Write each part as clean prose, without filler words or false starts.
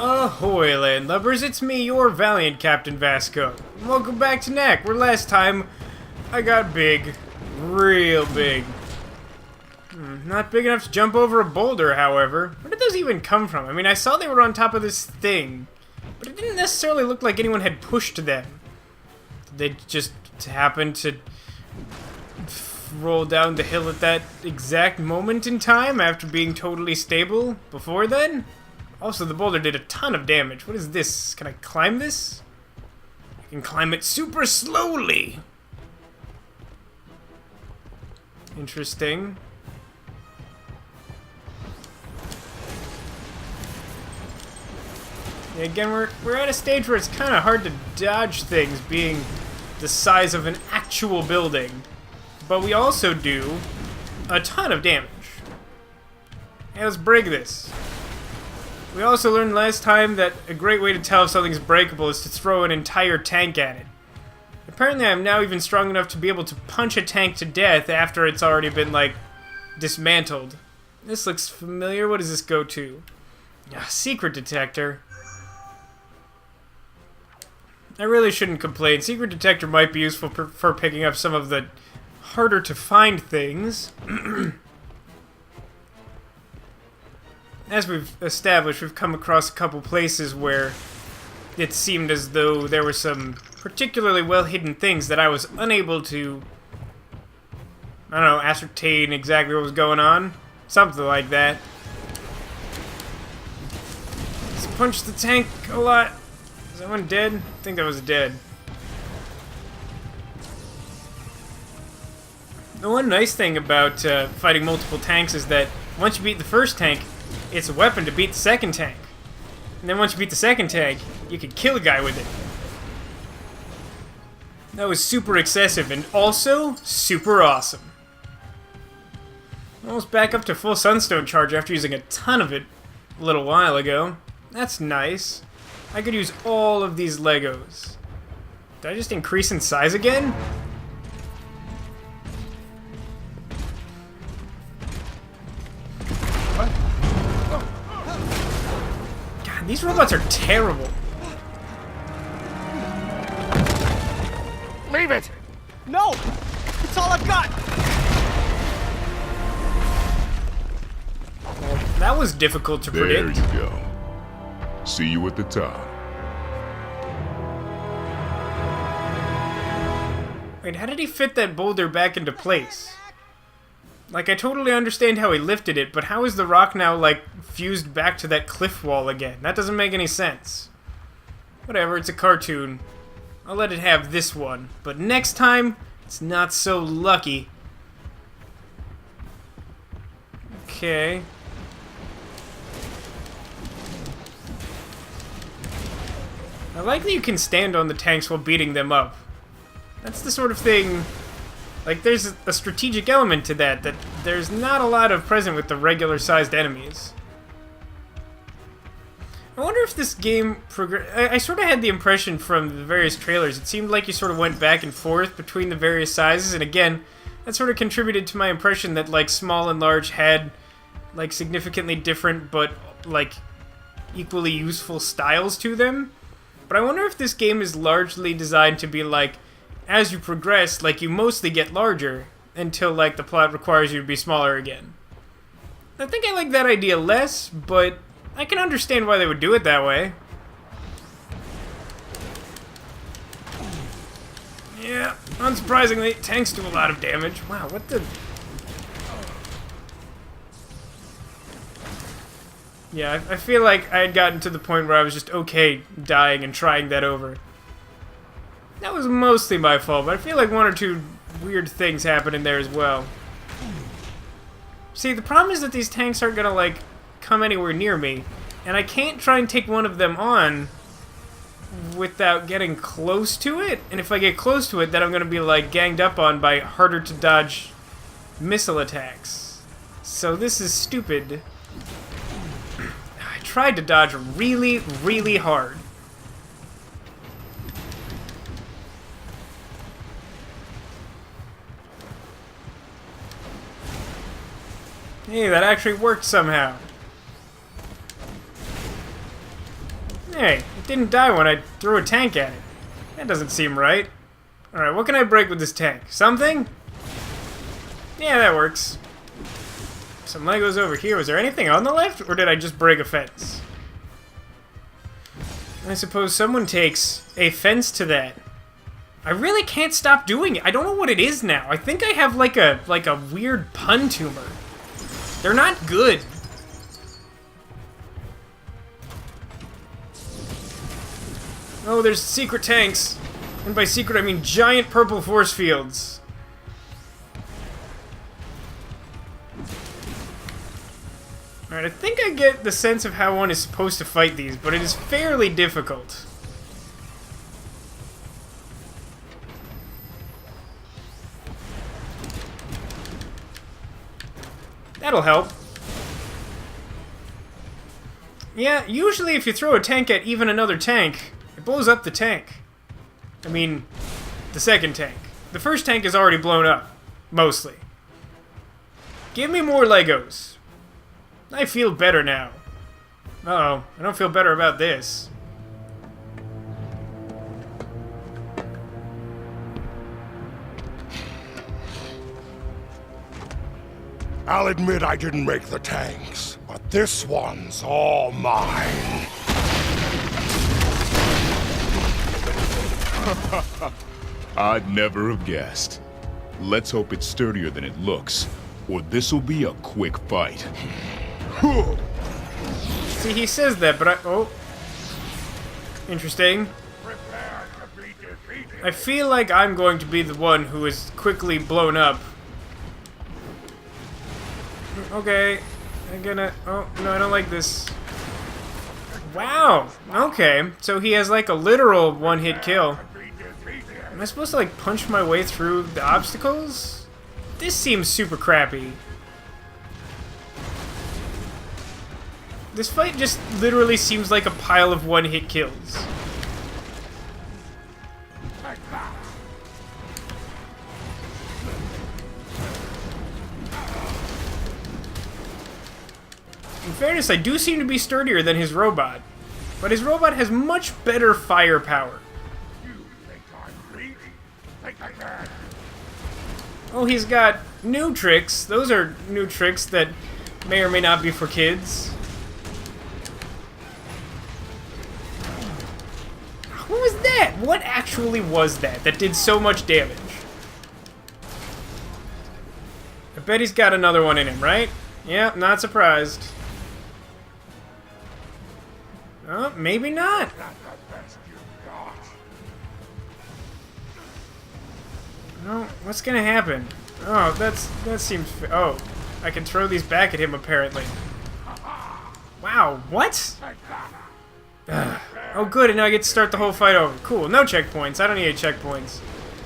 Ahoy, landlubbers, it's me, your valiant Captain Vasco. Welcome back to Knack, where last time I got big. Real big. Not big enough to jump over a boulder, however. Where did those even come from? I mean, I saw they were on top of this thing, but it didn't necessarily look like anyone had pushed them. Did they just happen to roll down the hill at that exact moment in time after being totally stable before then? Also, the boulder did a ton of damage. What is this? Can I climb this? I can climb it super slowly. Interesting. Yeah, again, we're at a stage where it's kind of hard to dodge things being the size of an actual building. But we also do a ton of damage. Hey, let's break this. We also learned last time that a great way to tell if something's breakable is to throw an entire tank at it. Apparently I'm now even strong enough to be able to punch a tank to death after it's already been, like, dismantled. This looks familiar. What does this go to? Secret detector. I really shouldn't complain. Secret detector might be useful for picking up some of the harder to find things. As we've established, we've come across a couple places where it seemed as though there were some particularly well-hidden things that I was unable to, I don't know, ascertain exactly what was going on. Something like that. Let's punch the tank a lot. Is that one dead? I think that was dead. The one nice thing about fighting multiple tanks is that once you beat the first tank, it's a weapon to beat the second tank. And then once you beat the second tank, you can kill a guy with it. That was super excessive and also super awesome. Almost back up to full sunstone charge after using a ton of it a little while ago. That's nice. I could use all of these Legos. Did I just increase in size again? These robots are terrible. Leave it! No! It's all I've got! Well, that was difficult to predict. There you go. See you at the top. Wait, how did he fit that boulder back into place? Like, I totally understand how he lifted it, but how is the rock now, like, fused back to that cliff wall again? That doesn't make any sense. Whatever, it's a cartoon. I'll let it have this one. But next time, it's not so lucky. Okay. I like that you can stand on the tanks while beating them up. That's the sort of thing... Like, there's a strategic element to that there's not a lot of present with the regular-sized enemies. I wonder if this game I sort of had the impression from the various trailers, it seemed like you sort of went back and forth between the various sizes, and again, that sort of contributed to my impression that, like, small and large had, like, significantly different but, like, equally useful styles to them. But I wonder if this game is largely designed to be, like, as you progress, like, you mostly get larger until, like, the plot requires you to be smaller again. I think I like that idea less, but I can understand why they would do it that way. Yeah, unsurprisingly, tanks do a lot of damage. Wow, what the... Yeah, I feel like I had gotten to the point where I was just okay dying and trying that over. That was mostly my fault, but I feel like one or two weird things happened in there as well. See, the problem is that these tanks aren't gonna, like, come anywhere near me, and I can't try and take one of them on without getting close to it, and if I get close to it, then I'm gonna be, like, ganged up on by harder to dodge missile attacks. So this is stupid. I tried to dodge really, really hard. Hey, that actually worked somehow. Hey, it didn't die when I threw a tank at it. That doesn't seem right. Alright, what can I break with this tank? Something? Yeah, that works. Some Legos over here. Was there anything on the left, or did I just break a fence? I suppose someone takes a fence to that. I really can't stop doing it. I don't know what it is now. I think I have like a weird pun tumor. They're not good. Oh, there's secret tanks. And by secret, I mean giant purple force fields. Alright, I think I get the sense of how one is supposed to fight these, but it is fairly difficult. That'll help. Yeah, usually if you throw a tank at even another tank, it blows up the tank. I mean, the second tank. The first tank is already blown up. Mostly. Give me more Legos. I feel better now. Uh-oh, I don't feel better about this. I'll admit I didn't make the tanks, but this one's all mine. I'd never have guessed. Let's hope it's sturdier than it looks, or this'll be a quick fight. See, he says that, but oh. Interesting. I feel like I'm going to be the one who is quickly blown up. Okay. I'm gonna... Oh, no, I don't like this. Wow. Okay. So he has like a literal one-hit kill. Am I supposed to like punch my way through the obstacles? This seems super crappy. This fight just literally seems like a pile of one-hit kills. In fairness, I do seem to be sturdier than his robot, but his robot has much better firepower. Oh, he's got new tricks. Those are new tricks that may or may not be for kids. What was that? What actually was that did so much damage? I bet he's got another one in him, right? Yeah, not surprised. Oh, maybe not. No, what's gonna happen? Oh, that seems... Oh, I can throw these back at him, apparently. Wow, what? Oh, good, and now I get to start the whole fight over. Cool, no checkpoints. I don't need any checkpoints.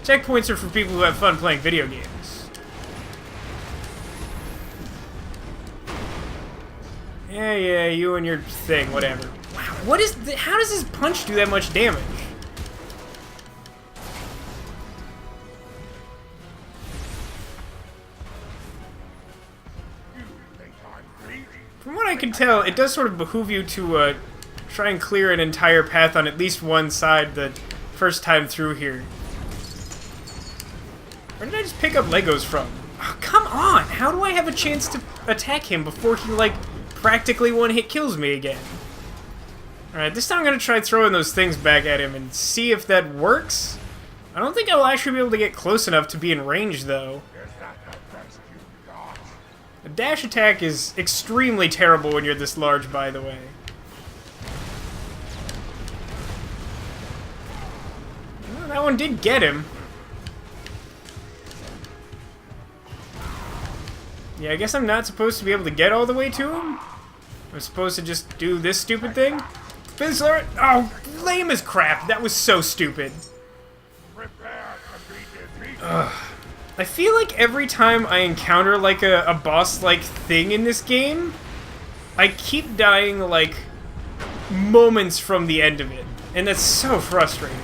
Checkpoints are for people who have fun playing video games. Yeah, you and your thing, whatever. Wow, what is... How does this punch do that much damage? From what I can tell, it does sort of behoove you to try and clear an entire path on at least one side the first time through here. Where did I just pick up Legos from? Oh, come on! How do I have a chance to attack him before he, like, practically one-hit kills me again? Alright, this time I'm gonna try throwing those things back at him and see if that works. I don't think I'll actually be able to get close enough to be in range, though. The dash attack is extremely terrible when you're this large, by the way. Well, that one did get him. Yeah, I guess I'm not supposed to be able to get all the way to him. I'm supposed to just do this stupid thing. Fizzler! Oh, lame as crap. That was so stupid. Ugh. I feel like every time I encounter, like, a boss-like thing in this game, I keep dying, like, moments from the end of it. And that's so frustrating.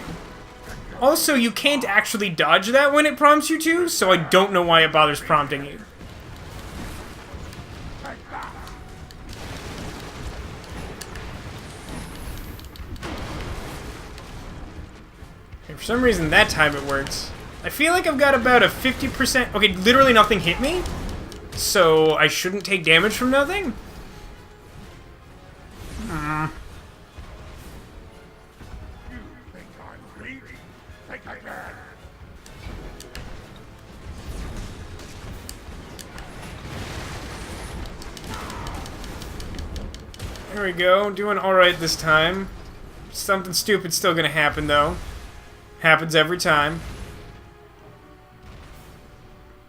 Also, you can't actually dodge that when it prompts you to, so I don't know why it bothers prompting you. Okay, for some reason that time it works. I feel like I've got about a 50%... Okay, literally nothing hit me, so I shouldn't take damage from nothing? There we go, doing alright this time. Something stupid's still gonna happen, though. Happens every time.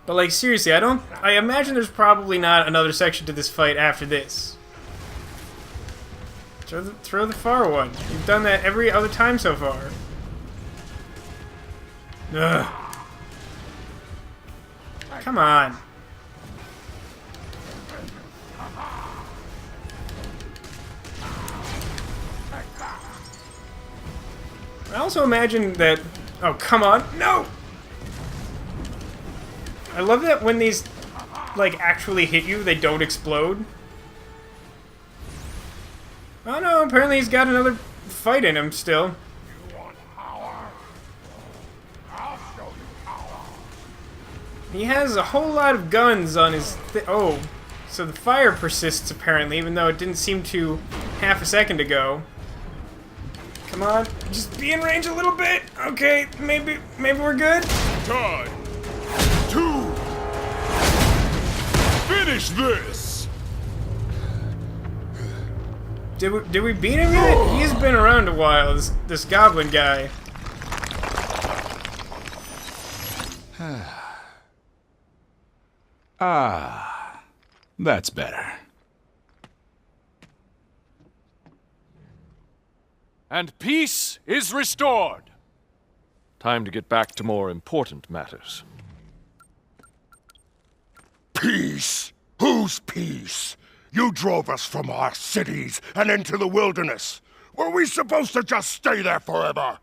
But, like, seriously, I imagine there's probably not another section to this fight after this. Throw the far one. You've done that every other time so far. Ugh. Come on. I also imagine that... Oh, come on. No! I love that when these, like, actually hit you, they don't explode. Oh no, apparently he's got another fight in him still. You want power? I'll show you power. He has a whole lot of guns on his... Oh, so the fire persists apparently, even though it didn't seem to half a second ago. Come on, just be in range a little bit. Okay, maybe we're good. Time. 2. Finish this. Did we beat him yet? He's been around a while, this goblin guy. That's better. And peace is restored. Time to get back to more important matters. Peace? Whose peace? You drove us from our cities and into the wilderness. Were we supposed to just stay there forever?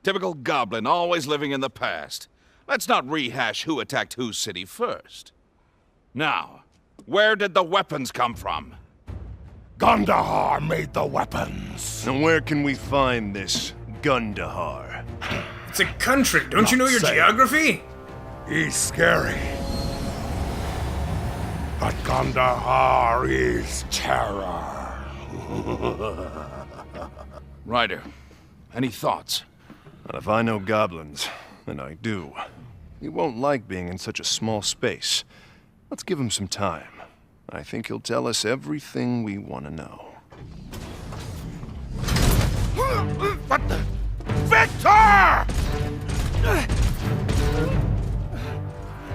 Typical goblin, always living in the past. Let's not rehash who attacked whose city first. Now, where did the weapons come from? Gundahar made the weapons. And where can we find this Gundahar? It's a country. Don't you know your geography? He's scary. But Gundahar is terror. Ryder, any thoughts? And if I know goblins, and I do, he won't like being in such a small space. Let's give him some time. I think he'll tell us everything we want to know. What the? Viktor!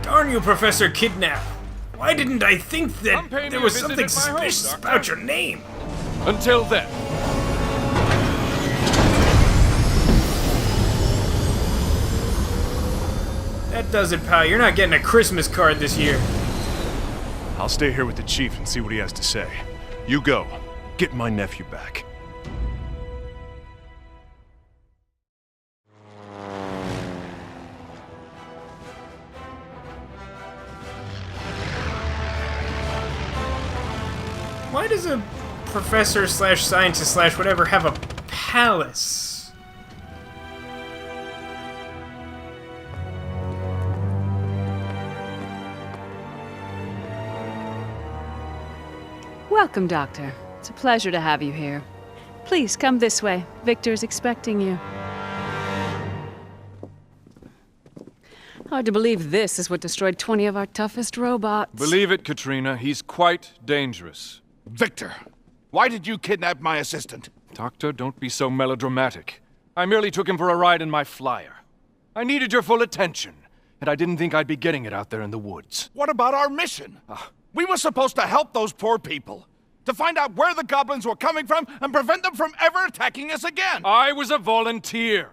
Darn you, Professor Kidnap. Why didn't I think Come that pay there me a was visit something at my home, suspicious Doctor. about your name? Until then. That does it, pal. You're not getting a Christmas card this year. I'll stay here with the chief and see what he has to say. You go. Get my nephew back. Why does a professor slash scientist slash whatever have a palace? Welcome, Doctor. It's a pleasure to have you here. Please, come this way. Viktor's expecting you. Hard to believe this is what destroyed 20 of our toughest robots. Believe it, Katrina, he's quite dangerous. Viktor, why did you kidnap my assistant? Doctor, don't be so melodramatic. I merely took him for a ride in my flyer. I needed your full attention, and I didn't think I'd be getting it out there in the woods. What about our mission? We were supposed to help those poor people. To find out where the goblins were coming from and prevent them from ever attacking us again. I was a volunteer.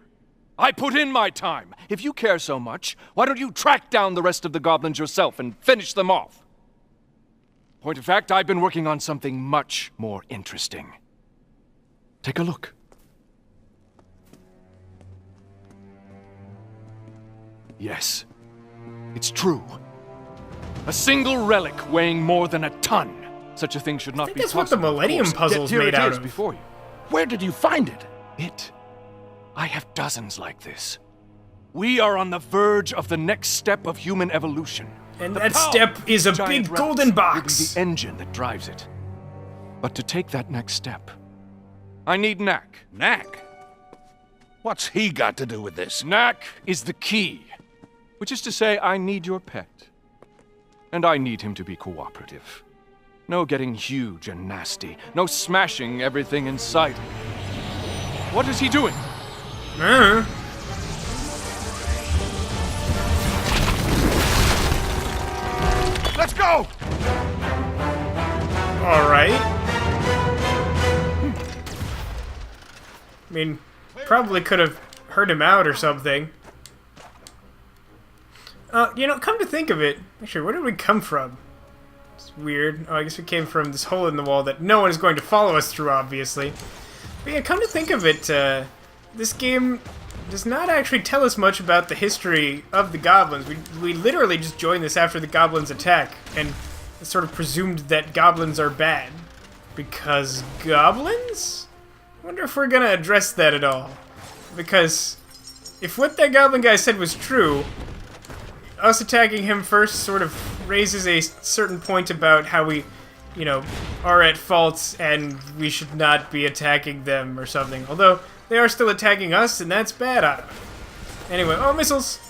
I put in my time. If you care so much, why don't you track down the rest of the goblins yourself and finish them off? Point of fact, I've been working on something much more interesting. Take a look. Yes, it's true. A single relic weighing more than a ton. Such a thing should not be That's possible. what the Millennium Of course, Puzzle's yet here made it out is of. before you. Where did you find it? It I have dozens like this. We are on the verge of the next step of human evolution. And The that power step is a of giant big golden rats box. will be the engine that drives it. But to take that next step, I need Knack. Knack? What's he got to do with this? Knack is the key. Which is to say, I need your pet. And I need him to be cooperative. No getting huge and nasty. No smashing everything in sight. What is he doing? Let's go! Alright. I mean, probably could have heard him out or something. You know, come to think of it, actually, where did we come from? It's weird. Oh, I guess we came from this hole in the wall that no one is going to follow us through, obviously. But yeah, come to think of it, this game does not actually tell us much about the history of the goblins. We literally just joined this after the goblins attack, and it's sort of presumed that goblins are bad. Because goblins? I wonder if we're gonna address that at all. Because if what that goblin guy said was true, us attacking him first sort of raises a certain point about how we, you know, are at fault and we should not be attacking them or something. Although, they are still attacking us, and that's bad. I don't know. Anyway, oh, missiles!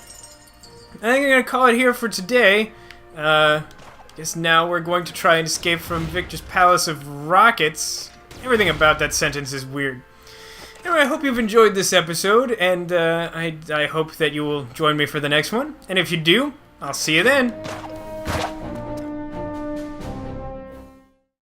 I think I'm gonna call it here for today. Guess now we're going to try and escape from Viktor's Palace of Rockets. Everything about that sentence is weird. Anyway, I hope you've enjoyed this episode, and I hope that you will join me for the next one. And if you do, I'll see you then.